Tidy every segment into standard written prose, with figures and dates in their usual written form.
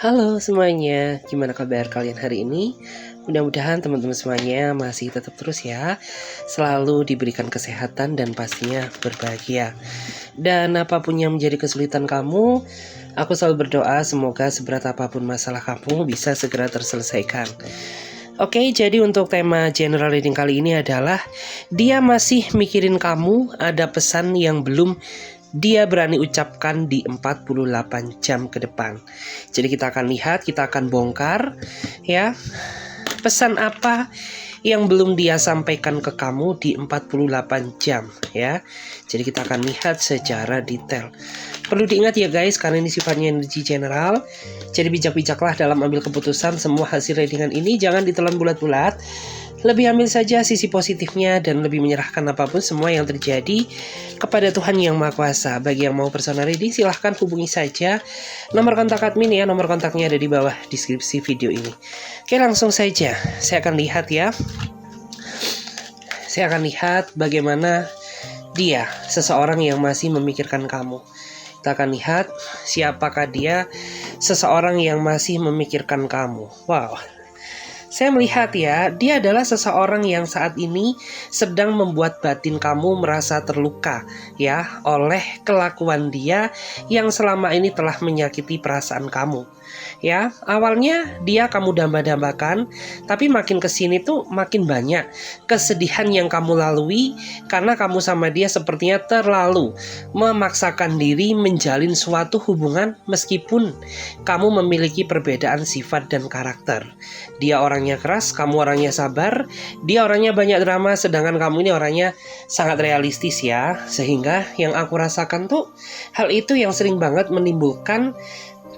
Halo semuanya, gimana kabar kalian hari ini? Mudah-mudahan teman-teman semuanya masih tetap terus ya, selalu diberikan kesehatan dan pastinya berbahagia. Dan apapun yang menjadi kesulitan kamu, aku selalu berdoa semoga seberat apapun masalah kamu bisa segera terselesaikan. Oke, jadi untuk tema general reading kali ini adalah dia masih mikirin kamu, ada pesan yang belum dia berani ucapkan di 48 jam ke depan. Jadi kita akan lihat, kita akan bongkar ya, pesan apa yang belum dia sampaikan ke kamu di 48 jam ya. Jadi kita akan lihat secara detail. Perlu diingat ya guys, karena ini sifatnya energi general. Jadi bijak-bijaklah dalam ambil keputusan. Semua hasil readingan ini jangan ditelan bulat-bulat. Lebih ambil saja sisi positifnya dan lebih menyerahkan apapun semua yang terjadi kepada Tuhan Yang Maha Kuasa. Bagi yang mau personal reading silahkan hubungi saja nomor kontak admin ya. Nomor kontaknya ada di bawah deskripsi video ini. Oke, langsung saja saya akan lihat ya. Saya akan lihat bagaimana dia, seseorang yang masih memikirkan kamu. Kita akan lihat siapakah dia, seseorang yang masih memikirkan kamu. Wow. Saya melihat ya, dia adalah seseorang yang saat ini sedang membuat batin kamu merasa terluka ya oleh kelakuan dia yang selama ini telah menyakiti perasaan kamu. Ya, awalnya dia kamu damba-dambakan, tapi makin kesini tuh makin banyak kesedihan yang kamu lalui karena kamu sama dia sepertinya terlalu memaksakan diri menjalin suatu hubungan meskipun kamu memiliki perbedaan sifat dan karakter. Dia orangnya keras, kamu orangnya sabar. Dia orangnya banyak drama, sedangkan kamu ini orangnya sangat realistis ya. Sehingga yang aku rasakan tuh hal itu yang sering banget menimbulkan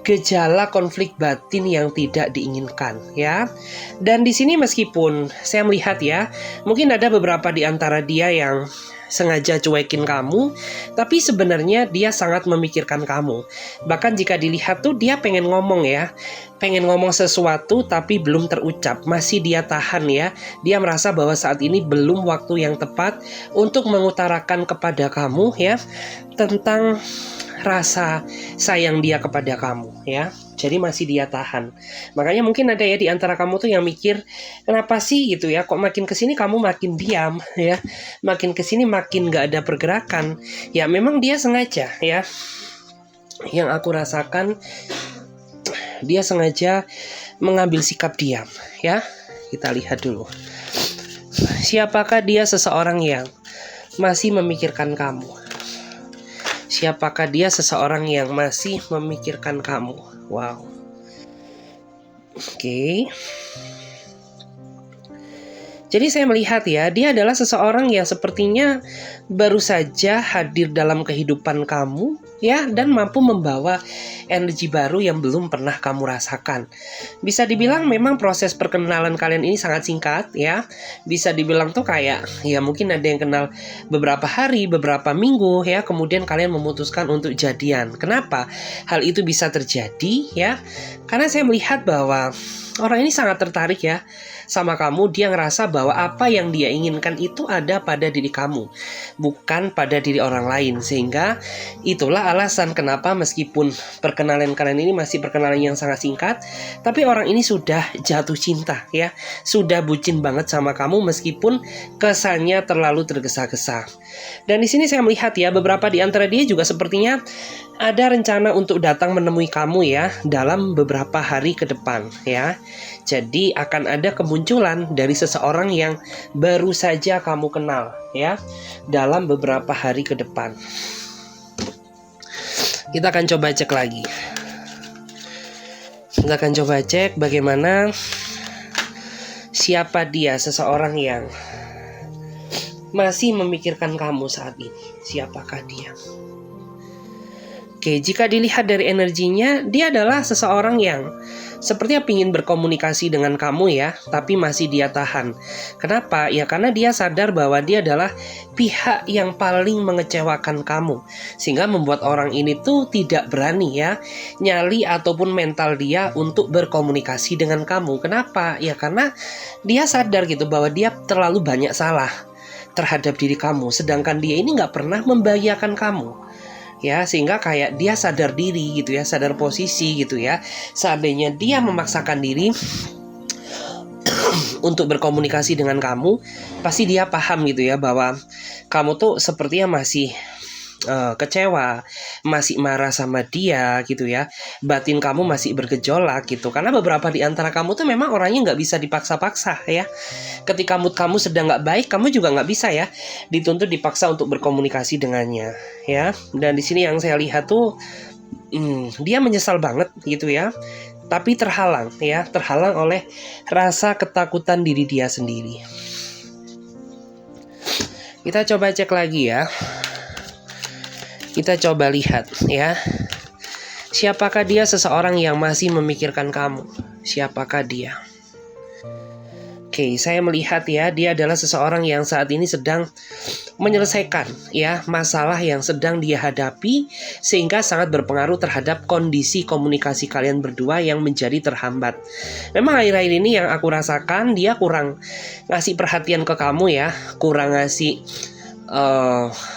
gejala konflik batin yang tidak diinginkan ya. Dan di sini meskipun saya melihat ya, mungkin ada beberapa di antara dia yang sengaja cuekin kamu, tapi sebenarnya dia sangat memikirkan kamu. Bahkan jika dilihat tuh dia pengen ngomong ya, pengen ngomong sesuatu tapi belum terucap, masih dia tahan ya. Dia merasa bahwa saat ini belum waktu yang tepat untuk mengutarakan kepada kamu ya tentang rasa sayang dia kepada kamu ya. Jadi masih dia tahan. Makanya mungkin ada ya di antara kamu tuh yang mikir, kenapa sih gitu ya, kok makin kesini kamu makin diam ya, makin kesini makin gak ada pergerakan. Ya memang dia sengaja ya. Yang aku rasakan dia sengaja mengambil sikap diam ya. Kita lihat dulu. Siapakah dia, seseorang yang masih memikirkan kamu? Siapakah dia, seseorang yang masih memikirkan kamu? Wow. Oke. Jadi saya melihat ya, dia adalah seseorang yang sepertinya baru saja hadir dalam kehidupan kamu ya, dan mampu membawa energi baru yang belum pernah kamu rasakan. Bisa dibilang memang proses perkenalan kalian ini sangat singkat ya. Bisa dibilang tuh kayak ya mungkin ada yang kenal beberapa hari, beberapa minggu ya, kemudian kalian memutuskan untuk jadian. Kenapa hal itu bisa terjadi ya? Karena saya melihat bahwa orang ini sangat tertarik ya sama kamu. Dia ngerasa bahwa apa yang dia inginkan itu ada pada diri kamu, bukan pada diri orang lain. Sehingga itulah alasan kenapa meskipun perkenalan kalian ini masih perkenalan yang sangat singkat, tapi orang ini sudah jatuh cinta ya, sudah bucin banget sama kamu meskipun kesannya terlalu tergesa-gesa. Dan di sini saya melihat ya, beberapa di antara dia juga sepertinya ada rencana untuk datang menemui kamu ya dalam beberapa hari ke depan ya. Jadi akan ada kemunculan dari seseorang yang baru saja kamu kenal ya dalam beberapa hari ke depan. Kita akan coba cek lagi. Kita akan coba cek bagaimana siapa dia, seseorang yang masih memikirkan kamu saat ini. Siapakah dia? Oke, jika dilihat dari energinya, dia adalah seseorang yang sepertinya ingin berkomunikasi dengan kamu ya, tapi masih dia tahan. Kenapa? Ya karena dia sadar bahwa dia adalah pihak yang paling mengecewakan kamu, sehingga membuat orang ini tuh tidak berani ya, nyali ataupun mental dia untuk berkomunikasi dengan kamu. Kenapa? Ya karena dia sadar gitu bahwa dia terlalu banyak salah terhadap diri kamu, sedangkan dia ini nggak pernah membahagiakan kamu. ya, sehingga kayak dia sadar diri gitu ya, sadar posisi gitu ya. Seandainya dia memaksakan diri untuk berkomunikasi dengan kamu, pasti dia paham gitu ya bahwa kamu tuh sepertinya masih kecewa, masih marah sama dia gitu ya. Batin kamu masih bergejolak gitu. Karena beberapa di antara kamu tuh memang orangnya nggak bisa dipaksa-paksa ya. Ketika mood kamu sedang nggak baik, kamu juga nggak bisa ya dituntut dipaksa untuk berkomunikasi dengannya ya. Dan di sini yang saya lihat tuh dia menyesal banget gitu ya. Tapi terhalang ya, terhalang oleh rasa ketakutan diri dia sendiri. Kita coba cek lagi ya. Kita coba lihat ya. Siapakah dia seseorang yang masih memikirkan kamu? Siapakah dia? Oke, saya melihat ya, dia adalah seseorang yang saat ini sedang menyelesaikan ya masalah yang sedang dia hadapi, sehingga sangat berpengaruh terhadap kondisi komunikasi kalian berdua yang menjadi terhambat. Memang akhir-akhir ini yang aku rasakan, dia kurang ngasih perhatian ke kamu ya, kurang ngasih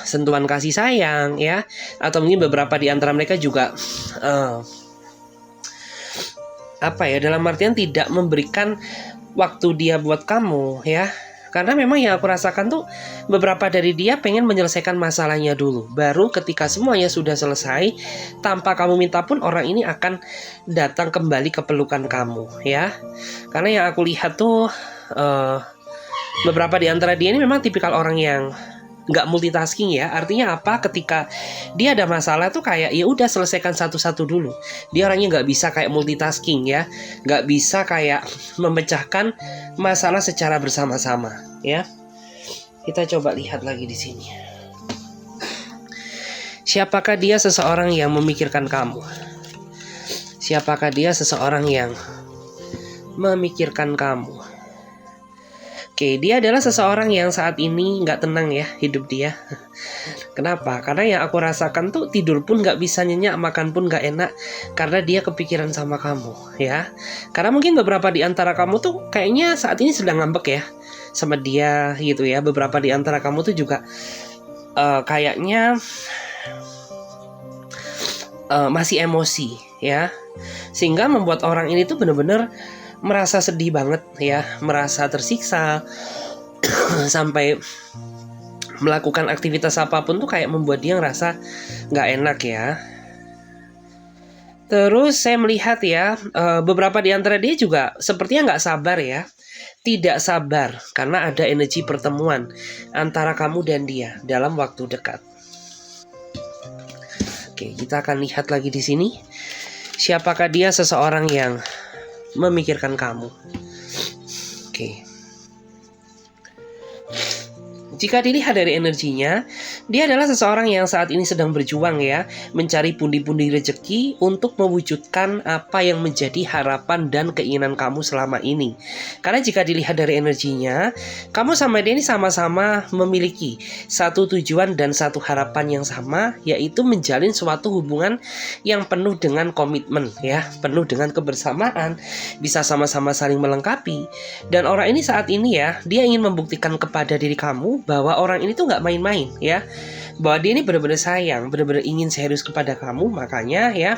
sentuhan kasih sayang ya, atau mungkin beberapa di antara mereka juga dalam artian tidak memberikan waktu dia buat kamu ya. Karena memang yang aku rasakan tuh beberapa dari dia pengen menyelesaikan masalahnya dulu, baru ketika semuanya sudah selesai, tanpa kamu minta pun orang ini akan datang kembali ke pelukan kamu ya. Karena yang aku lihat tuh beberapa di antara dia ini memang tipikal orang yang nggak multitasking ya. Artinya apa? Ketika dia ada masalah tuh kayak ya udah selesaikan satu-satu dulu. Dia orangnya nggak bisa kayak multitasking ya, nggak bisa kayak memecahkan masalah secara bersama-sama ya. Kita coba lihat lagi di sini. Siapakah dia seseorang yang memikirkan kamu? Siapakah dia seseorang yang memikirkan kamu? Oke, dia adalah seseorang yang saat ini nggak tenang ya hidup dia. Kenapa? Karena yang aku rasakan tuh tidur pun nggak bisa nyenyak, makan pun nggak enak, karena dia kepikiran sama kamu ya. Karena mungkin beberapa di antara kamu tuh kayaknya saat ini sedang ngambek ya sama dia gitu ya. Beberapa di antara kamu tuh juga kayaknya masih emosi ya, sehingga membuat orang ini tuh bener-bener merasa sedih banget ya, merasa tersiksa sampai melakukan aktivitas apapun tuh kayak membuat dia ngerasa nggak enak ya. Terus saya melihat ya, beberapa di antara dia juga sepertinya nggak sabar ya, tidak sabar karena ada energi pertemuan antara kamu dan dia dalam waktu dekat. Oke, kita akan lihat lagi di sini. Siapakah dia seseorang yang memikirkan kamu? Oke. Jika dilihat dari energinya, dia adalah seseorang yang saat ini sedang berjuang ya, mencari pundi-pundi rezeki untuk mewujudkan apa yang menjadi harapan dan keinginan kamu selama ini. Karena jika dilihat dari energinya, kamu sama dia ini sama-sama memiliki satu tujuan dan satu harapan yang sama, yaitu menjalin suatu hubungan yang penuh dengan komitmen ya, penuh dengan kebersamaan, bisa sama-sama saling melengkapi. Dan orang ini saat ini ya, dia ingin membuktikan kepada diri kamu bahwa orang ini tuh nggak main-main ya, bahwa dia ini benar-benar sayang, benar-benar ingin serius kepada kamu. Makanya ya,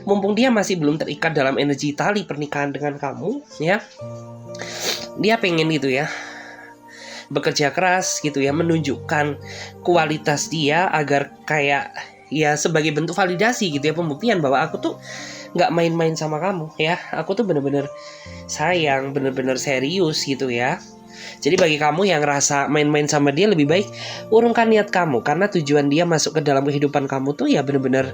mumpung dia masih belum terikat dalam energi tali pernikahan dengan kamu ya, dia pengen gitu ya, bekerja keras gitu ya, menunjukkan kualitas dia agar kayak ya sebagai bentuk validasi gitu ya, pembuktian bahwa aku tuh nggak main-main sama kamu ya, aku tuh benar-benar sayang, benar-benar serius gitu ya. Jadi bagi kamu yang ngerasa main-main sama dia, lebih baik urungkan niat kamu, karena tujuan dia masuk ke dalam kehidupan kamu tuh ya benar-benar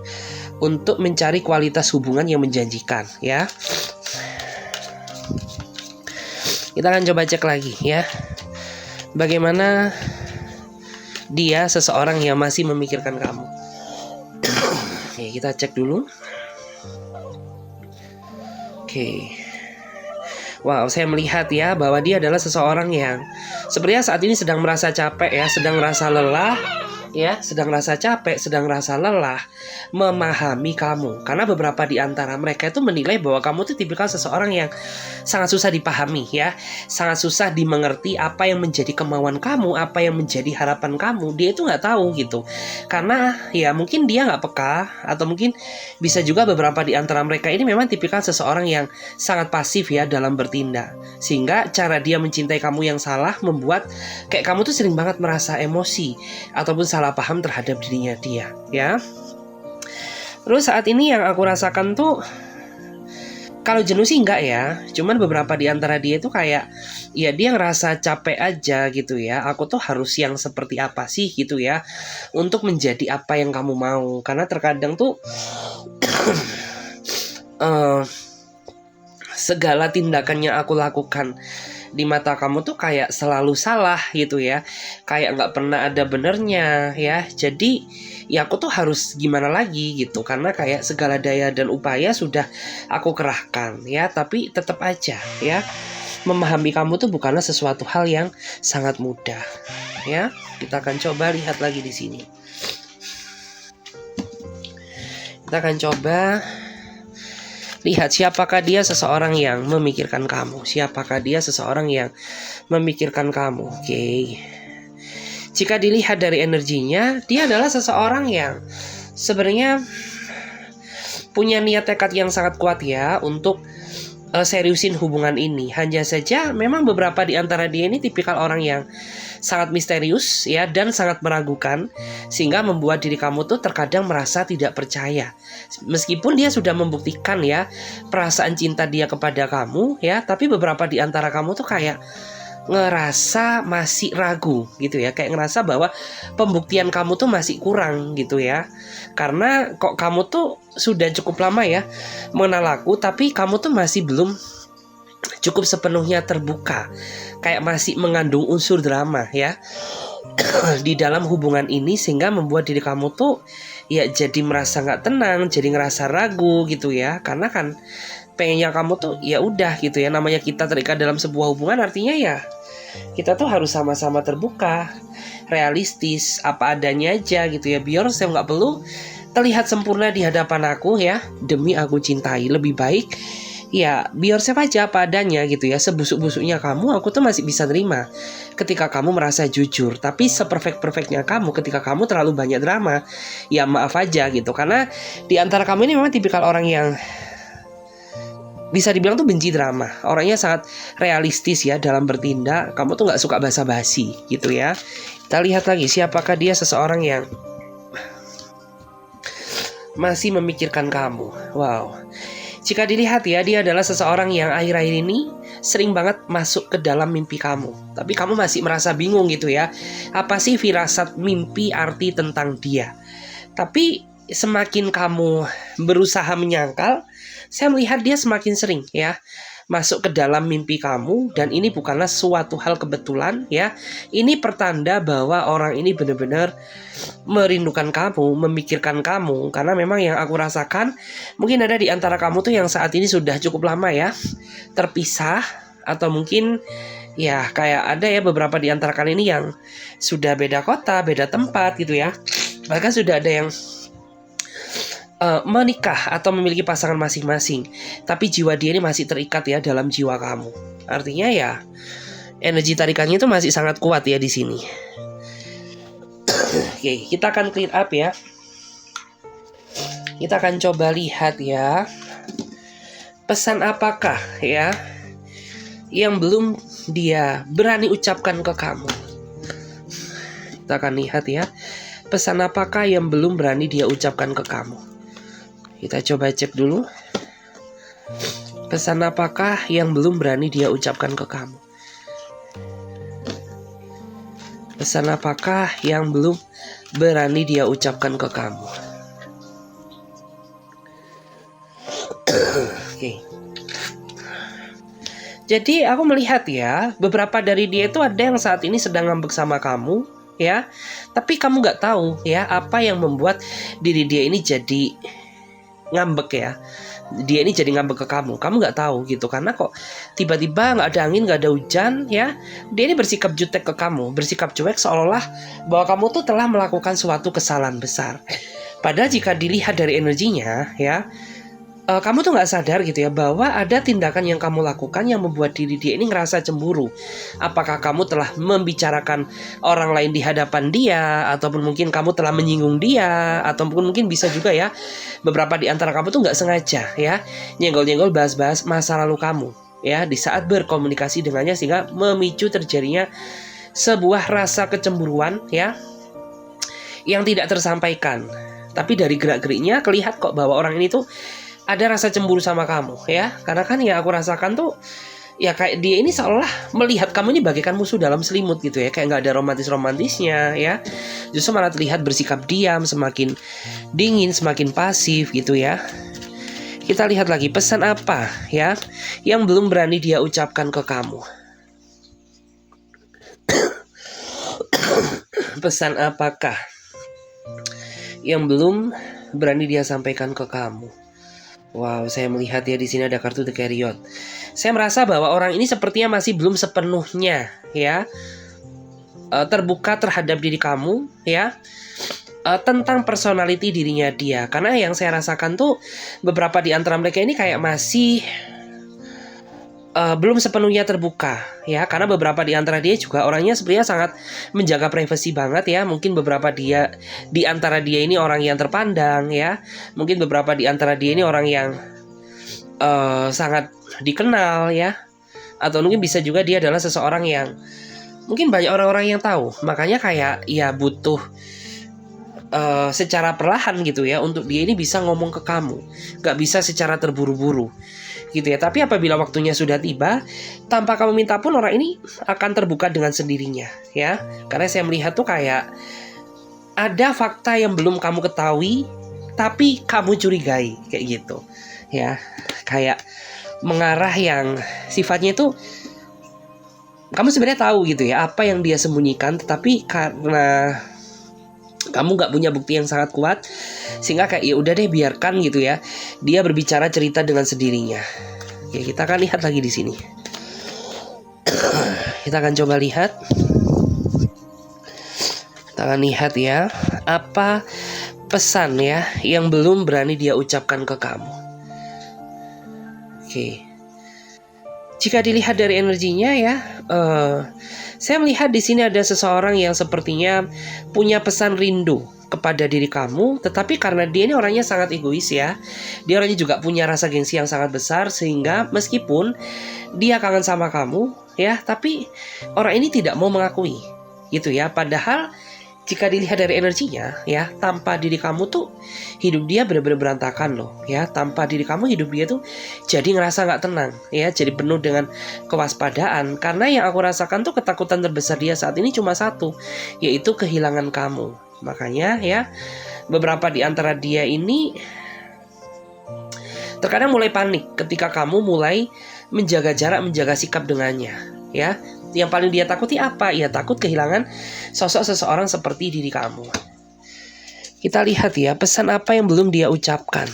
untuk mencari kualitas hubungan yang menjanjikan ya. Kita akan coba cek lagi ya, bagaimana dia seseorang yang masih memikirkan kamu. Oke, kita cek dulu. Oke. Wow, saya melihat ya bahwa dia adalah seseorang yang sebenarnya saat ini sedang merasa capek ya, sedang merasa lelah ya, sedang rasa capek, sedang rasa lelah memahami kamu. Karena beberapa di antara mereka itu menilai bahwa kamu itu tipikal seseorang yang sangat susah dipahami, ya, sangat susah dimengerti apa yang menjadi kemauan kamu, apa yang menjadi harapan kamu. Dia itu nggak tahu gitu, karena ya mungkin dia nggak peka, atau mungkin bisa juga beberapa di antara mereka ini memang tipikal seseorang yang sangat pasif ya dalam bertindak, sehingga cara dia mencintai kamu yang salah membuat kayak kamu tuh sering banget merasa emosi ataupun salah paham terhadap dirinya dia, ya. Terus saat ini yang aku rasakan tuh, kalau jenuh sih enggak ya, cuman beberapa di antara dia itu kayak ya dia ngerasa capek aja gitu ya. Aku tuh harus yang seperti apa sih gitu ya untuk menjadi apa yang kamu mau. Karena terkadang tuh segala tindakan yang aku lakukan di mata kamu tuh kayak selalu salah gitu ya, kayak nggak pernah ada benernya ya. Jadi ya aku tuh harus gimana lagi gitu, karena kayak segala daya dan upaya sudah aku kerahkan ya, tapi tetap aja ya memahami kamu tuh bukanlah sesuatu hal yang sangat mudah ya. Kita akan coba lihat lagi di sini. Kita akan coba lihat siapakah dia seseorang yang memikirkan kamu. Siapakah dia seseorang yang memikirkan kamu. Oke. Jika dilihat dari energinya, dia adalah seseorang yang sebenarnya punya niat tekad yang sangat kuat ya untuk seriusin hubungan ini. Hanya saja memang beberapa di antara dia ini tipikal orang yang sangat misterius ya, dan sangat meragukan, sehingga membuat diri kamu tuh terkadang merasa tidak percaya. Meskipun dia sudah membuktikan ya perasaan cinta dia kepada kamu ya, tapi beberapa di antara kamu tuh kayak ngerasa masih ragu gitu ya, kayak ngerasa bahwa pembuktian kamu tuh masih kurang gitu ya. Karena kok kamu tuh sudah cukup lama ya mengenal aku, tapi kamu tuh masih belum cukup sepenuhnya terbuka, kayak masih mengandung unsur drama ya di dalam hubungan ini, sehingga membuat diri kamu tuh ya jadi merasa nggak tenang, jadi ngerasa ragu gitu ya. Karena kan pengennya kamu tuh ya udah gitu ya, namanya kita terikat dalam sebuah hubungan artinya ya kita tuh harus sama-sama terbuka, realistis, apa adanya aja gitu ya. Beyonce nggak perlu terlihat sempurna di hadapan aku ya, demi aku cintai. Lebih baik ya Beyonce aja apa adanya gitu ya. Sebusuk-busuknya kamu aku tuh masih bisa terima ketika kamu merasa jujur. Tapi seperfect-perfectnya kamu ketika kamu terlalu banyak drama, ya maaf aja gitu. Karena di antara kamu ini memang tipikal orang yang bisa dibilang tuh benci drama. Orangnya sangat realistis ya dalam bertindak. Kamu tuh gak suka basa-basi gitu ya. Kita lihat lagi siapakah dia seseorang yang masih memikirkan kamu. Wow. Jika dilihat ya, dia adalah seseorang yang akhir-akhir ini sering banget masuk ke dalam mimpi kamu. Tapi kamu masih merasa bingung gitu ya. Apa sih firasat mimpi arti tentang dia? Tapi semakin kamu berusaha menyangkal, saya melihat dia semakin sering ya masuk ke dalam mimpi kamu. Dan ini bukanlah suatu hal kebetulan ya. Ini pertanda bahwa orang ini benar-benar merindukan kamu, memikirkan kamu. Karena memang yang aku rasakan, mungkin ada di antara kamu tuh yang saat ini sudah cukup lama ya terpisah, atau mungkin ya kayak ada ya beberapa di antara kalian ini yang sudah beda kota, beda tempat gitu ya. Bahkan sudah ada yang menikah atau memiliki pasangan masing-masing, tapi jiwa dia ini masih terikat ya dalam jiwa kamu. Artinya ya energi tarikannya itu masih sangat kuat ya di sini. Oke, kita akan clear up ya. Kita akan coba lihat ya, pesan apakah ya yang belum dia berani ucapkan ke kamu. Kita akan lihat ya, pesan apakah yang belum berani dia ucapkan ke kamu. Kita coba cek dulu. Pesan apakah yang belum berani dia ucapkan ke kamu? Pesan apakah yang belum berani dia ucapkan ke kamu? Oke. Jadi aku melihat ya, beberapa dari dia itu ada yang saat ini sedang ngambek sama kamu ya. Tapi kamu gak tahu ya apa yang membuat diri dia ini jadi ngambek ya. Dia ini jadi ngambek ke kamu nggak tahu gitu, karena kok tiba-tiba nggak ada angin, nggak ada hujan ya, dia ini bersikap jutek ke kamu, bersikap cuek, seolah-olah bahwa kamu tuh telah melakukan suatu kesalahan besar. Padahal jika dilihat dari energinya ya, kamu tuh nggak sadar gitu ya, bahwa ada tindakan yang kamu lakukan yang membuat diri dia ini ngerasa cemburu. Apakah kamu telah membicarakan orang lain di hadapan dia, ataupun mungkin kamu telah menyinggung dia, ataupun mungkin bisa juga ya, beberapa di antara kamu tuh nggak sengaja ya, nyenggol-nyenggol bahas-bahas masa lalu kamu ya, di saat berkomunikasi dengannya, sehingga memicu terjadinya sebuah rasa kecemburuan ya, yang tidak tersampaikan. Tapi dari gerak-geriknya kelihatan kok bahwa orang ini tuh ada rasa cemburu sama kamu ya. Karena kan ya aku rasakan tuh ya, kayak dia ini seolah melihat kamu ini bagaikan musuh dalam selimut gitu ya. Kayak nggak ada romantis-romantisnya ya. Justru malah terlihat bersikap diam, semakin dingin, semakin pasif gitu ya. Kita lihat lagi pesan apa ya yang belum berani dia ucapkan ke kamu. Pesan apakah yang belum berani dia sampaikan ke kamu? Wow, saya melihat ya di sini ada kartu The Chariot. Saya merasa bahwa orang ini sepertinya masih belum sepenuhnya ya terbuka terhadap diri kamu ya, tentang personality dirinya dia. Karena yang saya rasakan tuh beberapa di antara mereka ini kayak masih belum sepenuhnya terbuka ya, karena beberapa di antara dia juga orangnya sebenarnya sangat menjaga privasi banget ya. Mungkin beberapa dia di antara dia ini orang yang terpandang ya, mungkin beberapa di antara dia ini orang yang sangat dikenal ya, atau mungkin bisa juga dia adalah seseorang yang mungkin banyak orang-orang yang tahu, makanya kayak ya butuh secara perlahan gitu ya untuk dia ini bisa ngomong ke kamu, gak bisa secara terburu-buru gitu ya. Tapi apabila waktunya sudah tiba, tanpa kamu minta pun orang ini akan terbuka dengan sendirinya ya. Karena saya melihat tuh kayak ada fakta yang belum kamu ketahui tapi kamu curigai kayak gitu ya. Kayak mengarah yang sifatnya itu kamu sebenarnya tahu gitu ya apa yang dia sembunyikan, tetapi karena kamu nggak punya bukti yang sangat kuat, sehingga kayak ya udah deh biarkan gitu ya, dia berbicara cerita dengan sendirinya. Oke, kita akan lihat lagi di sini. Kita akan coba lihat. Kita akan lihat ya, apa pesan ya yang belum berani dia ucapkan ke kamu. Oke. Jika dilihat dari energinya ya, saya melihat di sini ada seseorang yang sepertinya punya pesan rindu kepada diri kamu, tetapi karena dia ini orangnya sangat egois ya, dia orangnya juga punya rasa gengsi yang sangat besar, sehingga meskipun dia kangen sama kamu ya, tapi orang ini tidak mau mengakui gitu ya. Padahal jika dilihat dari energinya ya, tanpa diri kamu tuh hidup dia benar-benar berantakan loh ya. Tanpa diri kamu hidup dia tuh jadi ngerasa gak tenang ya, jadi penuh dengan kewaspadaan. Karena yang aku rasakan tuh ketakutan terbesar dia saat ini cuma satu, yaitu kehilangan kamu. Makanya ya, beberapa di antara dia ini terkadang mulai panik ketika kamu mulai menjaga jarak, menjaga sikap dengannya ya. Yang paling dia takuti apa? Ya takut kehilangan sosok seseorang seperti diri kamu. Kita lihat ya, pesan apa yang belum dia ucapkan.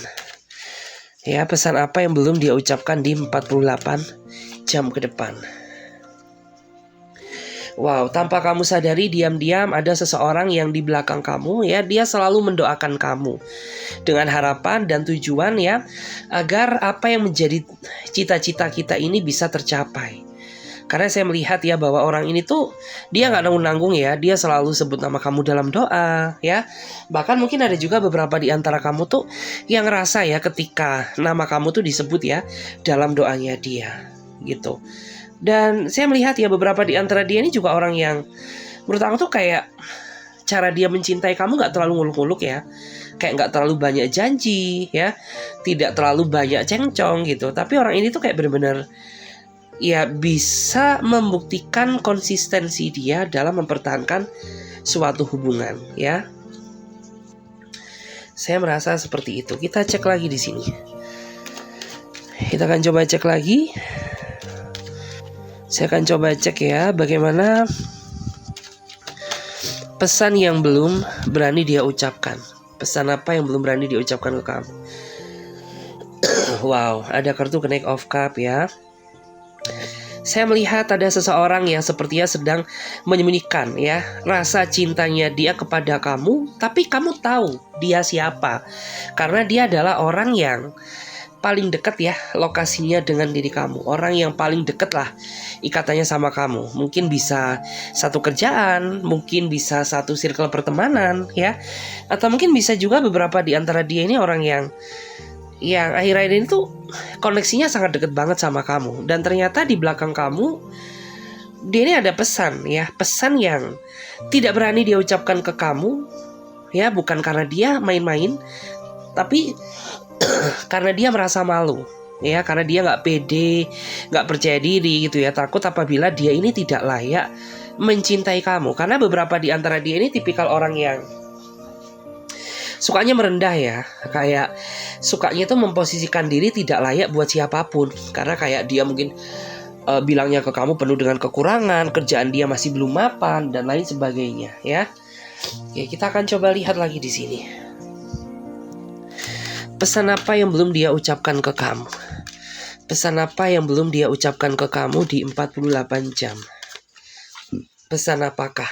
Ya, pesan apa yang belum dia ucapkan di 48 jam ke depan. Wow, tanpa kamu sadari, diam-diam ada seseorang yang di belakang kamu ya, dia selalu mendoakan kamu dengan harapan dan tujuan ya, agar apa yang menjadi cita-cita kita ini bisa tercapai. Karena saya melihat ya bahwa orang ini tuh dia nggak nanggung-nanggung ya, dia selalu sebut nama kamu dalam doa ya. Bahkan mungkin ada juga beberapa di antara kamu tuh yang ngerasa ya ketika nama kamu tuh disebut ya dalam doanya dia gitu. Dan saya melihat ya beberapa di antara dia ini juga orang yang menurut aku tuh kayak cara dia mencintai kamu nggak terlalu nguluk-nguluk ya. Kayak nggak terlalu banyak janji ya, tidak terlalu banyak cengcong gitu. Tapi orang ini tuh kayak benar-benar ya bisa membuktikan konsistensi dia dalam mempertahankan suatu hubungan ya. Saya merasa seperti itu. Kita cek lagi di sini. Kita akan coba cek lagi. Saya akan coba cek ya bagaimana pesan yang belum berani dia ucapkan. Pesan apa yang belum berani dia ucapkan ke kamu. Wow, ada kartu Knight of Cup ya. Saya melihat ada seseorang yang sepertinya sedang menyembunyikan ya rasa cintanya dia kepada kamu, tapi kamu tahu dia siapa. Karena dia adalah orang yang paling dekat ya lokasinya dengan diri kamu. Orang yang paling dekat lah ikatannya sama kamu. Mungkin bisa satu kerjaan, mungkin bisa satu circle pertemanan ya. Atau mungkin bisa juga beberapa di antara dia ini orang yang akhir-akhir ini tuh koneksinya sangat deket banget sama kamu. Dan ternyata di belakang kamu dia ini ada pesan ya. Pesan yang tidak berani dia ucapkan ke kamu ya. Bukan karena dia main-main, tapi karena dia merasa malu ya. Karena dia gak pede, gak percaya diri gitu ya. Takut apabila dia ini tidak layak mencintai kamu. Karena beberapa di antara dia ini tipikal orang yang sukanya merendah ya, kayak sukanya itu memposisikan diri tidak layak buat siapapun. Karena kayak dia mungkin bilangnya ke kamu penuh dengan kekurangan, kerjaan dia masih belum mapan dan lain sebagainya ya. Oke, kita akan coba lihat lagi di sini. Pesan apa yang belum dia ucapkan ke kamu? Pesan apa yang belum dia ucapkan ke kamu di 48 jam? Pesan apakah?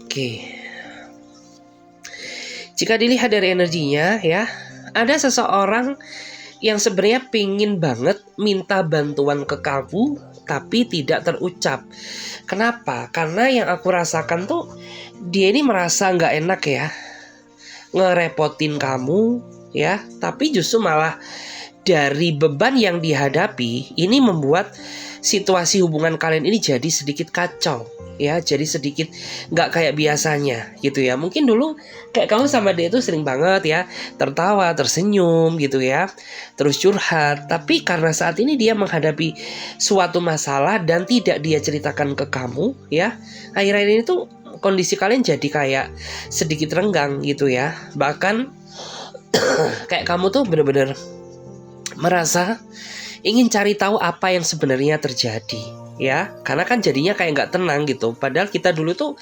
Oke. Jika dilihat dari energinya ya, ada seseorang yang sebenarnya pingin banget minta bantuan ke kamu, tapi tidak terucap. Kenapa? Karena yang aku rasakan tuh dia ini merasa nggak enak ya, ngerepotin kamu ya, tapi justru malah dari beban yang dihadapi ini membuat situasi hubungan kalian ini jadi sedikit kacau ya, jadi sedikit nggak kayak biasanya gitu ya. Mungkin dulu kayak kamu sama dia itu sering banget ya tertawa, tersenyum gitu ya, terus curhat. Tapi karena saat ini dia menghadapi suatu masalah dan tidak dia ceritakan ke kamu ya, akhir-akhir ini tuh kondisi kalian jadi kayak sedikit renggang gitu ya. Bahkan kayak kamu tuh bener-bener merasa ingin cari tahu apa yang sebenarnya terjadi ya, karena kan jadinya kayak nggak tenang gitu. Padahal kita dulu tuh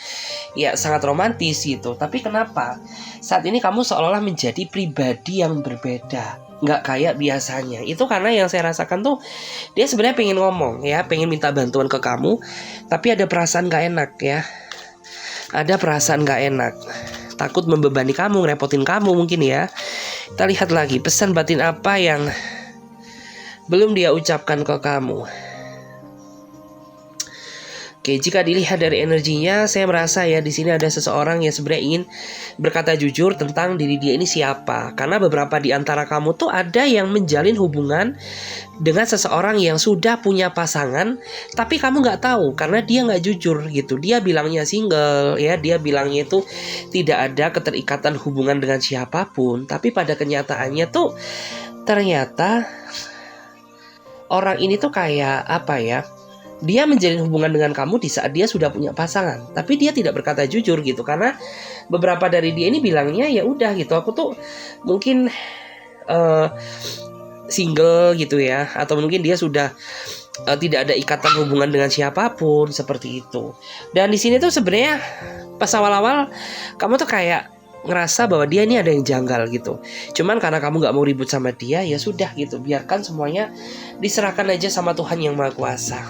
ya sangat romantis gitu. Tapi kenapa saat ini kamu seolah-olah menjadi pribadi yang berbeda, nggak kayak biasanya? Itu karena yang saya rasakan tuh dia sebenarnya pengen ngomong ya, pengen minta bantuan ke kamu, tapi ada perasaan nggak enak ya. Ada perasaan nggak enak, takut membebani kamu, ngerepotin kamu mungkin ya. Kita lihat lagi pesan batin apa yang belum dia ucapkan ke kamu. Oke, jika dilihat dari energinya, saya merasa ya di sini ada seseorang yang sebenarnya ingin berkata jujur tentang diri dia ini siapa. Karena beberapa di antara kamu tuh ada yang menjalin hubungan dengan seseorang yang sudah punya pasangan, tapi kamu nggak tahu karena dia nggak jujur gitu. Dia bilangnya single ya, dia bilangnya itu tidak ada keterikatan hubungan dengan siapapun. Tapi pada kenyataannya tuh ternyata orang ini tuh kayak apa ya? Dia menjalin hubungan dengan kamu di saat dia sudah punya pasangan, tapi dia tidak berkata jujur gitu. Karena beberapa dari dia ini bilangnya ya udah gitu, aku tuh mungkin single gitu ya, atau mungkin dia sudah tidak ada ikatan hubungan dengan siapapun seperti itu. Dan di sini tuh sebenarnya pas awal-awal kamu tuh kayak ngerasa bahwa dia ini ada yang janggal gitu. Cuman karena kamu gak mau ribut sama dia, ya sudah gitu, biarkan semuanya diserahkan aja sama Tuhan yang Maha Kuasa.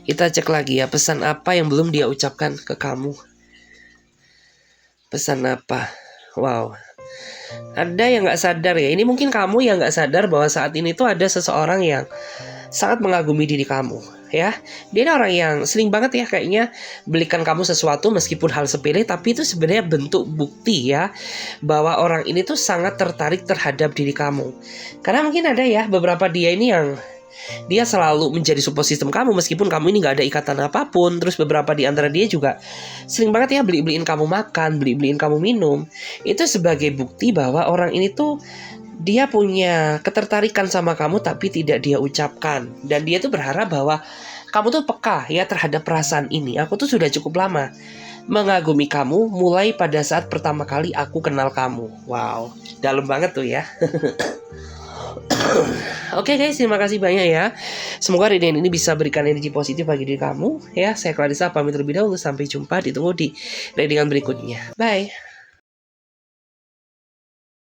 Kita cek lagi ya, pesan apa yang belum dia ucapkan ke kamu. Pesan apa? Wow, ada yang gak sadar ya. Ini mungkin kamu yang gak sadar bahwa saat ini tuh ada seseorang yang sangat mengagumi diri kamu ya. Dia ini orang yang sering banget ya kayaknya belikan kamu sesuatu meskipun hal sepele, tapi itu sebenarnya bentuk bukti ya bahwa orang ini tuh sangat tertarik terhadap diri kamu. Karena mungkin ada ya beberapa dia ini yang dia selalu menjadi support system kamu meskipun kamu ini gak ada ikatan apapun. Terus beberapa di antara dia juga sering banget ya beliin kamu makan, beliin kamu minum. Itu sebagai bukti bahwa orang ini tuh dia punya ketertarikan sama kamu tapi tidak dia ucapkan. Dan dia tuh berharap bahwa kamu tuh peka ya terhadap perasaan ini. Aku tuh sudah cukup lama mengagumi kamu mulai pada saat pertama kali aku kenal kamu. Wow, dalam banget tuh ya. Oke guys, terima kasih banyak ya. Semoga reading ini bisa berikan energi positif bagi diri kamu ya. Saya Clarissa pamit terlebih dahulu. Sampai jumpa, ditunggu di readingan berikutnya. Bye.